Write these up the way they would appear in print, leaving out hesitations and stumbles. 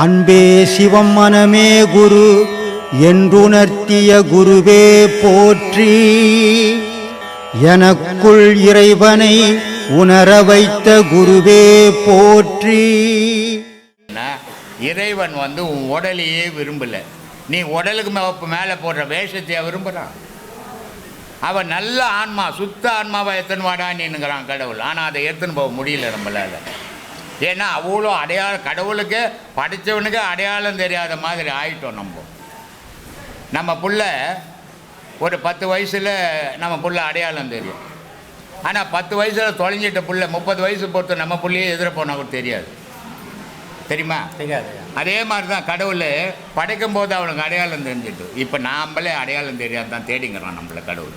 அன்பே சிவம் மனமே குரு என்றுணர்த்திய குருவே போற்றி. எனக்குள் இறைவனை உணர வைத்த குருவே போற்றி. இறைவன் உன் உடலையே விரும்பல, நீ உடலுக்கு மேலே போடுற வேஷத்தையே விரும்புகிறான். அவன் நல்ல ஆன்மா, சுத்த ஆன்மாவை எத்தனை வாடான்னுங்கிறான் கடவுள். ஆனால் அதை எடுத்துன்னு போக முடியல நம்மளால். ஏன்னா அவ்வளோ அடையாளம், கடவுளுக்கு படித்தவனுக்கு அடையாளம் தெரியாத மாதிரி ஆயிட்டோம். நம்ம புள்ள ஒரு 10 வயசில் நம்ம புள்ள அடையாளம் தெரியும். ஆனால் 10 வயசில் தொலைஞ்சிட்ட புள்ள 30 வயசு பொறுத்து நம்ம புள்ளையே எதிர போனால் கூட தெரியாது. தெரியுமா? தெரியாது. அதே மாதிரி தான் கடவுள் படைக்கும் போது அவனுக்கு அடையாளம் தெரிஞ்சிட்டு, இப்போ நாம்ளே அடையாளம் தெரியாது தான் தேடிங்கிறான் நம்மளை கடவுள்.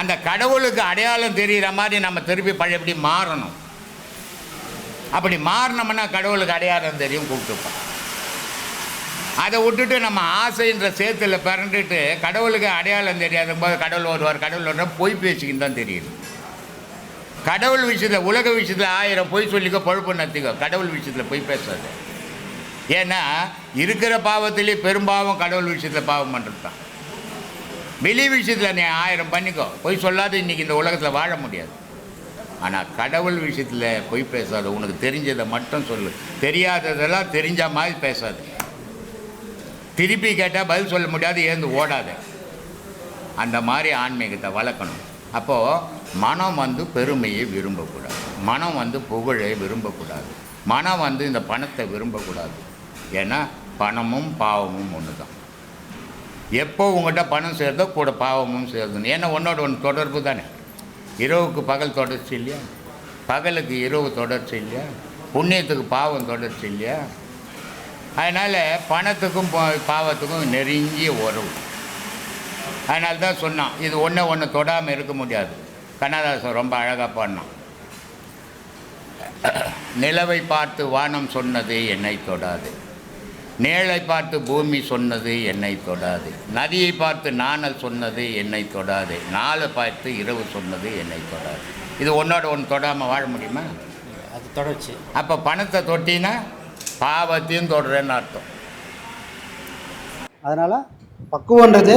அந்த கடவுளுக்கு அடையாளம் தெரிகிற மாதிரி நம்ம திருப்பி பழையபடி மாறணும். அப்படி மாறினோம்னா கடவுளுக்கு அடையாளம் தெரியும், கூப்பிட்டுப்பான். அதை விட்டுட்டு நம்ம ஆசைன்ற சேத்துல பிறண்டுட்டு கடவுளுக்கு அடையாளம் தெரியாத போது கடவுள் வருவார் பொய் பேசிக்கின்னு தான் தெரியுது. கடவுள் விஷயத்தில், உலக விஷயத்தில் 1000 பொய் சொல்லிக்கோ, பொழுப்பு நத்திக்கோ, கடவுள் விஷயத்தில் பொய் பேசாது. ஏன்னா இருக்கிற பாவத்திலே பெரும்பாவம் கடவுள் விஷயத்தில் பாவம் பண்ணுறது தான். வெளி விஷயத்தில் நீ 1000 பண்ணிக்கோ, பொய் சொல்லாது இன்றைக்கி இந்த உலகத்தில் வாழ முடியாது. ஆனால் கடவுள் விஷயத்தில் பொய் பேசாது. உனக்கு தெரிஞ்சதை மட்டும் சொல்லு, தெரியாததெல்லாம் தெரிஞ்ச மாதிரி பேசாது. திருப்பி கேட்டால் பதில் சொல்ல முடியாது, ஏந்து ஓடாத. அந்த மாதிரி ஆன்மீகத்தை வளர்க்கணும். அப்போது மனம் பெருமையை விரும்பக்கூடாது, மனம் புகழை விரும்பக்கூடாது, மனம் இந்த பணத்தை விரும்பக்கூடாது. ஏன்னா பணமும் பாவமும் ஒன்று தான். எப்போ உங்கள்கிட்ட பணம் சேர்ந்தோ கூட பாவமும் சேர்ந்தோம். ஏன்னா ஒன்றோட ஒன்று தொடர்பு தானே. இரவுக்கு பகல் தொடர்ச்சி இல்லையா, பகலுக்கு இரவு தொடர்ச்சி இல்லையா, புண்ணியத்துக்கு பாவம் தொடர்ச்சி இல்லையா. அதனால் பணத்துக்கும் பாவத்துக்கும் நெருங்கிய உறவு. அதனால தான் சொன்னான், இது ஒன்று தொடாமல் இருக்க முடியாது. கண்ணதாசன் ரொம்ப அழகாக பாடினான். நிலவை பார்த்து வானம் சொன்னது என்னை தொடாது, நேழை பார்த்து பூமி சொன்னது என்னை தொடாது, நதியை பார்த்து நாணல் சொன்னது என்னை தொடாது, நாளை பார்த்து இரவு சொன்னது என்னை தொடாது. இது ஒன்றோட ஒன்று தொடாமல் வாழ முடியுமா? அது தொடர்ச்சி. அப்போ பணத்தை தொட்டினா பாவத்தையும் தொடுறேன்னு அர்த்தம். அதனால் பக்குவன்றது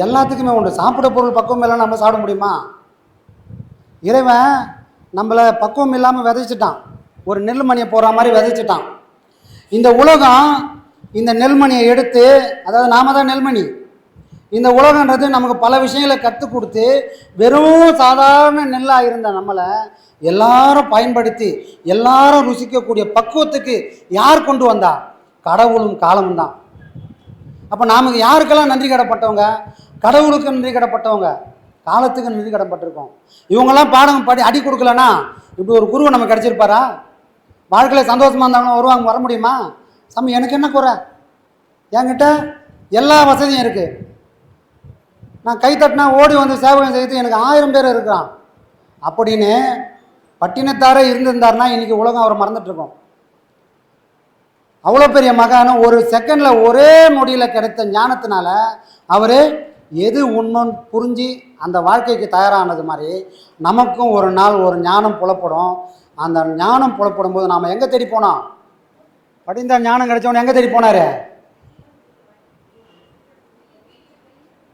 எல்லாத்துக்குமே உண்டு. சாப்பிட பொருள் பக்குவம் எல்லாம் நம்ம சாப்பிட முடியுமா? இறைவன் நம்மளை பக்குவம் இல்லாமல் விதைச்சிட்டான். ஒரு நெல்மணியை போடுற மாதிரி விதைச்சிட்டான். இந்த உலகம் இந்த நெல்மணியை எடுத்து, அதாவது நாம தான் நெல்மணி, இந்த உலகன்றது நமக்கு பல விஷயங்களை கற்றுக் கொடுத்து வெறும் சாதாரண நெல்லாக இருந்த நம்மளை எல்லாரும் பயன்படுத்தி எல்லாரும் ருசிக்கக்கூடிய பக்குவத்துக்கு யார் கொண்டு வந்தா? கடவுளும் காலமும் தான். அப்போ நாம் யாருக்கெல்லாம் நன்றி கடப்பட்டவங்க? கடவுளுக்கு நன்றி கடப்பட்டவங்க, காலத்துக்கு நன்றி கடப்பட்டிருக்கோம். இவங்கெல்லாம் பாடம் அடி கொடுக்கலன்னா இப்படி ஒரு குருவை நம்ம கிடச்சிருப்பாரா? வாழ்க்கையில் சந்தோஷமாக இருந்தாங்கன்னா வருவாங்க, வர முடியுமா? சாமி எனக்கு என்ன குறை, என்கிட்ட எல்லா வசதியும் இருக்குது, நான் கை தட்டினா ஓடி வந்து சேவகம் செய்து எனக்கு 1000 பேர் இருக்கிறான் அப்படின்னு பட்டினத்தாரே இருந்திருந்தாருன்னா இன்றைக்கி உலகம் அவரை மறந்துட்டுருக்கோம். அவ்வளோ பெரிய மகான ஒரு செகண்டில் ஒரே நொடியில் கிடைத்த ஞானத்தினால அவர் எது உண்மைன்னு புரிஞ்சு அந்த வாழ்க்கைக்கு தயாரானது மாதிரி நமக்கும் ஒரு நாள் ஒரு ஞானம் புலப்படும். அந்த ஞானம் புலப்படும் போது நாம் எங்கே தேடி போனோம்? படிந்த ஞானம் கிடைச்சவன எங்கே தேடி போனார்?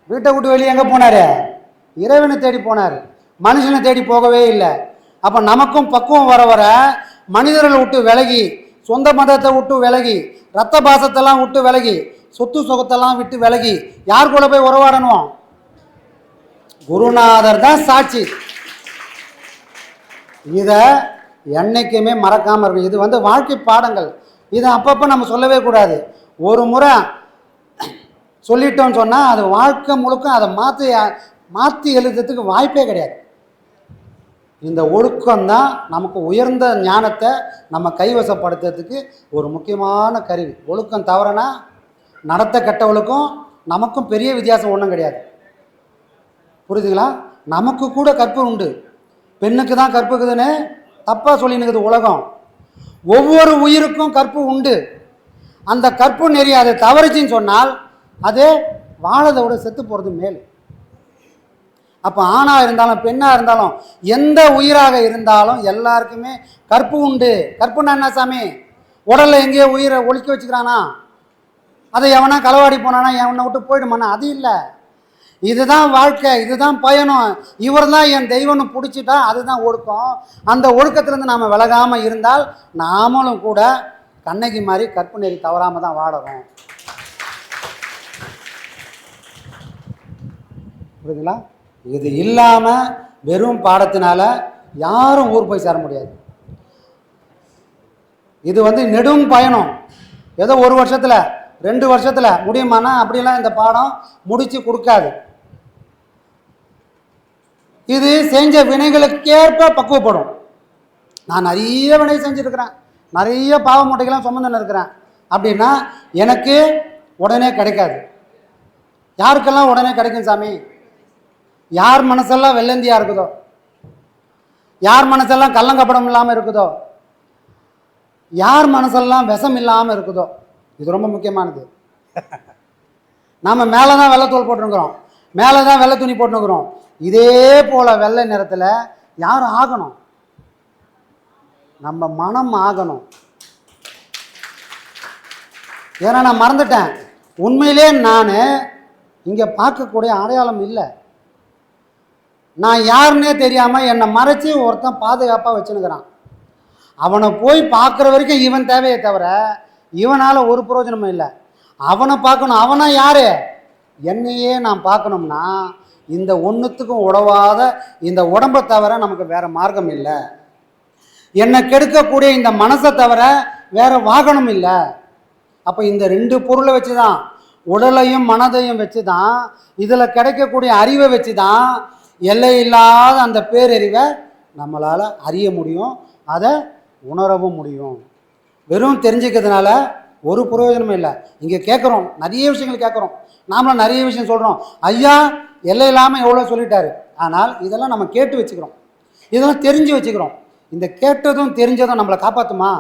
வீட்டை விட்டு வெளியே எங்கே போனார்? இறைவனை தேடி போனார், மனுஷனை தேடி போகவே இல்லை. அப்போ நமக்கும் பக்குவம் வர வர மனிதர்களை விட்டு விலகி, சொந்த மதத்தை விட்டு விலகி, ரத்த பாசத்தெல்லாம் விட்டு விலகி, சொத்து சுகத்தெல்லாம் விட்டு விலகி யார் கூட போய் உறவாடணும்? குருநாதர் தான் சாட்சி. இதை என்னைக்குமே மறக்காமல் இருக்கும். இது வாழ்க்கை பாடங்கள். இதை அப்பப்போ நம்ம சொல்லவே கூடாது. ஒரு முறை சொல்லிட்டோம்னு சொன்னால் அது வாழ்க்கை முழுக்க அதை மாற்றி எழுதுறதுக்கு வாய்ப்பே கிடையாது. இந்த ஒழுக்கம்தான் நமக்கு உயர்ந்த ஞானத்தை நம்ம கைவசப்படுத்துறதுக்கு ஒரு முக்கியமான கருவி. ஒழுக்கம் தவறனா நடத்த கெட்டவளுக்கும் நமக்கும் பெரிய வித்தியாசம் ஒன்றும் கிடையாது. புரியுதுங்களா? நமக்கு கூட கற்பு உண்டு, பெண்ணுக்கு தான் கற்புக்குதுன்னு தப்பாக சொல்லினுக்குது உலகம். ஒவ்வொரு உயிருக்கும் கற்பு உண்டு. அந்த கற்பு நெறி அதை தவறுச்சின்னு சொன்னால் அது வாழதை விட செத்து போகிறது மேல். அப்போ ஆணாக இருந்தாலும் பெண்ணாக இருந்தாலும் எந்த உயிராக இருந்தாலும் எல்லாருக்குமே கற்பு உண்டு. கற்புன்னா என்ன சாமி? உடலில் எங்கேயோ உயிரை ஒழிக்க வச்சுக்கிறானா, அதை எவனா களவாடி போனானா எவனை விட்டு போயிடுமானா, அது இல்லை. இதுதான் வாழ்க்கை, இதுதான் பயணம், இவர் தான் என் தெய்வம்னு பிடிச்சிட்டா அதுதான் ஒழுக்கம். அந்த ஒழுக்கத்திலேருந்து நாம் விலகாமல் இருந்தால் நாமளும் கூட கண்ணகி மாதிரி கற்பு நெறி தவறாமல் தான் வாழறோம். புரியுதுங்களா? இது இல்லாமல் வெறும் பாடத்தினால யாரும் ஊர் போய் சேர முடியாது. இது நெடும் பயணம். ஏதோ 1 வருஷத்தில் 2 வருஷத்தில் முடியுமானா அப்படிலாம் இந்த பாடம் முடித்து கொடுக்காது. இது செஞ்ச வினைகளுக்கேற்ப பக்குவப்படும். நான் நிறைய வினை செஞ்சுருக்கிறேன், நிறைய பாவ மூட்டைகள்லாம் சுமந்துன்னு இருக்கிறேன் அப்படின்னா எனக்கு உடனே கிடைக்காது. யாருக்கெல்லாம் உடனே கிடைக்கும் சாமி? யார் மனசெல்லாம் வெள்ளந்தியாக இருக்குதோ, யார் மனசெல்லாம் கள்ளங்கப்படம் இல்லாமல் இருக்குதோ, யார் மனசெல்லாம் விஷம் இல்லாமல் இருக்குதோ. இது ரொம்ப முக்கியமானது. நாம் மேலே தான் வெள்ளைத்தோல் போட்டுருக்குறோம், மேலே தான் வெள்ளை துணி போட்டுருக்குறோம். இதே போல் வெள்ளை நிறத்தில் யார் ஆகணும்? நம்ம மனம் ஆகணும். ஏன்னா நான் மறந்துட்டேன், உண்மையிலே நான் இங்கே பார்க்கக்கூடிய அடையாளம் இல்லை. நான் யாருன்னே தெரியாமல் என்னை மறைச்சி ஒருத்தன் பாதுகாப்பாக வச்சுன்னுக்கிறான். அவனை போய் பார்க்குற வரைக்கும் இவன் தேவையை தவிர இவனால் ஒரு பிரயோஜனமும் இல்லை. அவனை பார்க்கணும். அவனை யார்? என்னையே நான் பார்க்கணும்னா இந்த ஒன்றுத்துக்கும் உடவாத இந்த உடம்பை தவிர நமக்கு வேறு மார்க்கம் இல்லை. என்னை கெடுக்கக்கூடிய இந்த மனசை தவிர வேறு வாகனம் இல்லை. அப்போ இந்த 2 பொருளை வச்சு தான், உடலையும் மனதையும் வச்சு தான், இதில் கிடைக்கக்கூடிய அறிவை வச்சு தான் எல்லை இல்லாத அந்த பேரறிவை நம்மளால் அறிய முடியும், அதை உணரவும் முடியும். வெறும் தெரிஞ்சுக்கிறதுனால ஒரு பிரயோஜனமும் இல்லை. இங்கே கேட்குறோம், நிறைய விஷயங்கள் கேட்குறோம், நாமளும் நிறைய விஷயம் சொல்கிறோம். ஐயா எல்லை இல்லாமல் எவ்வளோ சொல்லிட்டாரு. ஆனால் இதெல்லாம் நம்ம கேட்டு வச்சுக்கிறோம், இதெல்லாம் தெரிஞ்சு வச்சுக்கிறோம். இந்த கேட்டதும் தெரிஞ்சதும் நம்மளை காப்பாற்றுமா?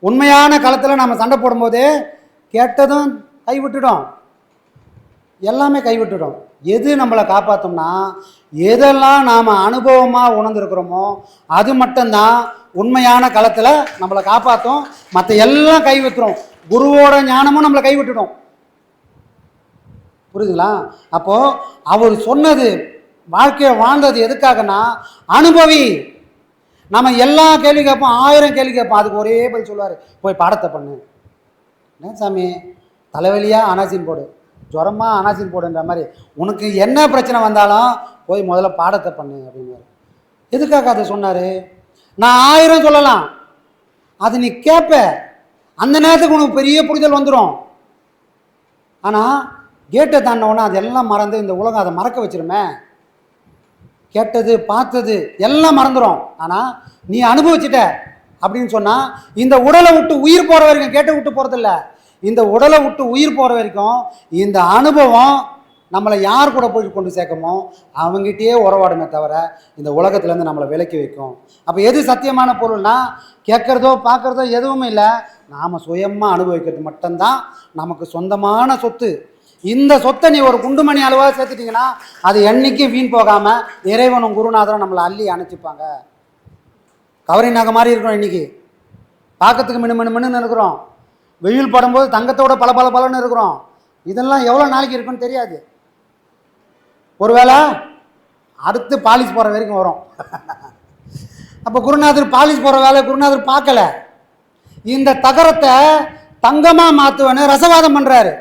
உண்மையான காலத்தில் நம்ம சண்டை போடும்போதே கேட்டதும் கைவிட்டுடும், எல்லாமே கைவிட்டுடும். எது நம்மளை காப்பாற்றோம்னா எதெல்லாம் நாம் அனுபவமாக உணர்ந்துருக்கிறோமோ அது மட்டும்தான் உண்மையான காலத்தில் நம்மளை காப்பாற்றும். மற்ற எல்லாம் கைவிட்டுரும். குருவோட ஞானமும் நம்மளை கைவிட்டுடும். புரியுதுங்களா? அப்போது அவர் சொன்னது, வாழ்க்கையை வாழ்ந்தது எதுக்காகனா அனுபவி. நம்ம எல்லா கேள்வி கேட்போம், 1000 கேள்வி கேட்போம், அதுக்கு ஒரே பதில் சொல்லுவார், போய் பாடத்தை பண்ணு. என்ன சாமி, தலைவலியா அனாசின் போடு, ஜுரமா அனாசின் போடுன்ற மாதிரி உனக்கு என்ன பிரச்சனை வந்தாலும் போய் முதல்ல பாடத்தை பண்ணு அப்படின்னு. எதுக்காக அதை சொன்னார்? நான் 1000 சொல்லலாம், அது நீ கேட்ப, அந்த நேரத்துக்கு உனக்கு பெரிய புரிதல் வந்துடும். ஆனால் கேட்டை தாண்டவுடனே அதெல்லாம் மறந்து இந்த உலகம் அதை மறக்க வச்சிருமே. கேட்டது பார்த்தது எல்லாம் மறந்துடும். ஆனால் நீ அனுபவிச்சிட்ட அப்படின்னு சொன்னால் இந்த உடலை விட்டு உயிர் போகிற வரைக்கும், கேட்டை விட்டு போகிறதில்ல, இந்த உடலை விட்டு உயிர் போகிற வரைக்கும் இந்த அனுபவம் நம்மளை யார் கூட போய் கொண்டு சேர்க்கமோ அவங்ககிட்டயே உறவாடுமே தவிர இந்த உலகத்துலேருந்து நம்மளை விலக்கி வைக்கும். அப்போ எது சத்தியமான பொருள்னா கேட்குறதோ பார்க்குறதோ எதுவுமே இல்லை, நாம் சுயமாக அனுபவிக்கிறது மட்டும்தான் நமக்கு சொந்தமான சொத்து. இந்த சொத்தை நீ ஒரு குண்டுமணி அளவாக சேர்த்துட்டிங்கன்னா அது என்றைக்கும் வீண் போகாமல் இறைவனும் குருநாதரும் நம்மளை அள்ளி அணைச்சிப்பாங்க. கவரி நகை மாதிரி இருக்கிறோம், இன்றைக்கி பார்க்கறதுக்கு மின்னு இருக்கிறோம், வெயில் படும்போது தங்கத்தோட பலன்னு இருக்கிறோம். இதெல்லாம் எவ்வளோ நாளைக்கு இருக்குன்னு தெரியாது. ஒருவேளை அடுத்து பாலிஷ் போகிற வரைக்கும் வரும். அப்போ குருநாதர் பாலிஷ் போகிற வேலை குருநாதர் பார்க்கல. இந்த தகரத்தை தங்கமாக மாற்றுவேன்னு ரசவாதம் பண்ணுறாரு.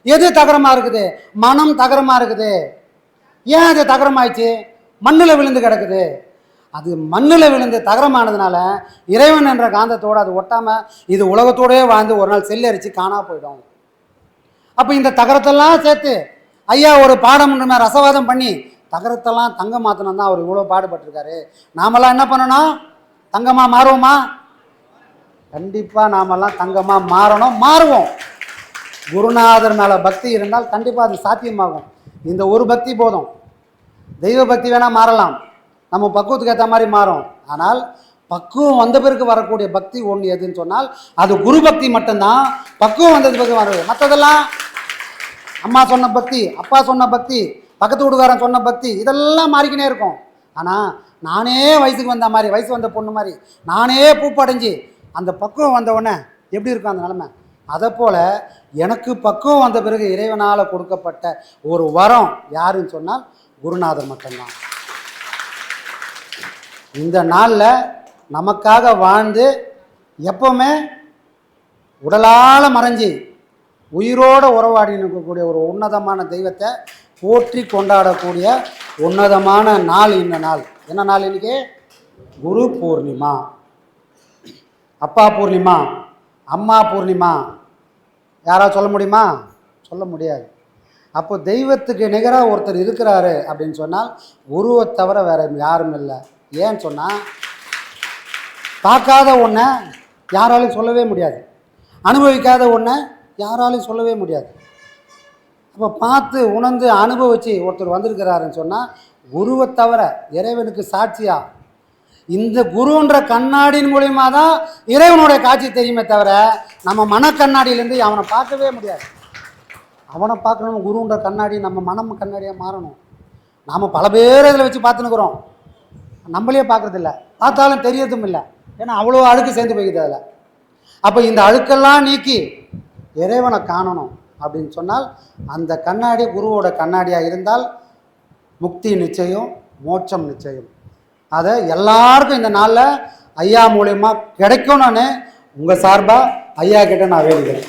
எது தகரமாக இருக்குது? மனம் தகரமாக இருக்குது. ஏன் அது தகரமாயிடுச்சு? மண்ணில் விழுந்து கிடக்குது. அது மண்ணில் விழுந்து தகரமானதுனால இறைவன் என்ற காந்தத்தோடு அது ஒட்டாமல் இது உலகத்தோடே வாழ்ந்து ஒரு நாள் செல்லரிச்சு காணா போயிடும். அப்போ இந்த தகரத்தெல்லாம் சேர்த்து ஐயா ஒரு பாடம் ரசவாதம் பண்ணி தகரத்தெல்லாம் தங்கம் மாற்றணும் தான் அவர் இவ்வளோ பாடுபட்டிருக்காரு. நாமெல்லாம் என்ன பண்ணணும்? தங்கமாக மாறுவோமா? கண்டிப்பாக நாமெல்லாம் தங்கமாக மாறணும், மாறுவோம். குருநாதர் மேலே பக்தி இருந்தால் கண்டிப்பாக அது சாத்தியமாகும். இந்த ஒரு பக்தி போதும். தெய்வ பக்தி வேணால் மாறலாம், நம்ம பக்குவத்துக்கு ஏற்ற மாதிரி மாறும். ஆனால் பக்குவம் வந்த பிறகு வரக்கூடிய பக்தி ஒன்று எதுன்னு சொன்னால் அது குரு பக்தி மட்டும்தான். பக்குவம் வந்தது பிறகு வருது. மற்றதெல்லாம் அம்மா சொன்ன பக்தி, அப்பா சொன்ன பக்தி, பக்கத்து வீட்டுக்காரன் சொன்ன பக்தி, இதெல்லாம் மாறிக்கினே இருக்கும். ஆனால் நானே வயசுக்கு வந்த மாதிரி, வயசு வந்த பொண்ணு மாதிரி நானே பூப்படைஞ்சு அந்த பக்குவம் வந்த உடனே எப்படி இருக்கும் அந்த நிலைமை? அதை போல் எனக்கு பக்குவம் வந்த பிறகு இறைவனால் கொடுக்கப்பட்ட ஒரு வரம் யாருன்னு சொன்னால் குருநாதர் மட்டும்தான். இந்த நாளில் நமக்காக வாழ்ந்து எப்பவுமே உடலால் மறைஞ்சி உயிரோடு உறவாடி இருக்கக்கூடிய ஒரு உன்னதமான தெய்வத்தை போற்றி கொண்டாடக்கூடிய உன்னதமான நாள் இந்த நாள். என்ன நாள் இன்னைக்கு? குரு பூர்ணிமா. அப்பா பூர்ணிமா, அம்மா பூர்ணிமா, யாராவது சொல்ல முடியுமா? சொல்ல முடியாது. அப்போ தெய்வத்துக்கு நிகராக ஒருத்தர் இருக்கிறாரு அப்படின்னு சொன்னால் குருவை தவிர வேற யாரும் இல்லை. ஏன்னு சொன்னால் பார்க்காத ஒன்றை யாராலையும் சொல்லவே முடியாது, அனுபவிக்காத ஒன்றை யாராலையும் சொல்லவே முடியாது. அப்போ பார்த்து உணர்ந்து அனுபவித்து ஒருத்தர் வந்திருக்கிறாருன்னு சொன்னால் குருவை தவிர இறைவனுக்கு சாட்சியாக இந்த குருன்ற கண்ணாடியின் மூலிமா தான் இறைவனுடைய காட்சி தெரியுமே தவிர நம்ம மனக்கண்ணாடியிலேருந்து அவனை பார்க்கவே முடியாது. அவனை பார்க்கணும், குருன்ற கண்ணாடி நம்ம மனம் கண்ணாடியாக மாறணும். நாம் பல பேர் இதில் வச்சு பார்த்துன்னுக்குறோம், நம்மளே பார்க்குறதில்ல, பார்த்தாலும் தெரியறதும் இல்லை. ஏன்னா அவ்வளோ அழுக்கு சேர்ந்து போய்க்குது அதில். அப்போ இந்த அழுக்கெல்லாம் நீக்கி இறைவனை காணணும் அப்படின்னு சொன்னால் அந்த கண்ணாடி குருவோட கண்ணாடியாக இருந்தால் முக்தி நிச்சயம், மோட்சம் நிச்சயம். அதை எல்லாருக்கும் இந்த நாளில் ஐயா மூலயமா கிடைக்கும்னு உங்கள் சார்பாக ஐயா கிட்ட நான் வேண்டுகிறேன்.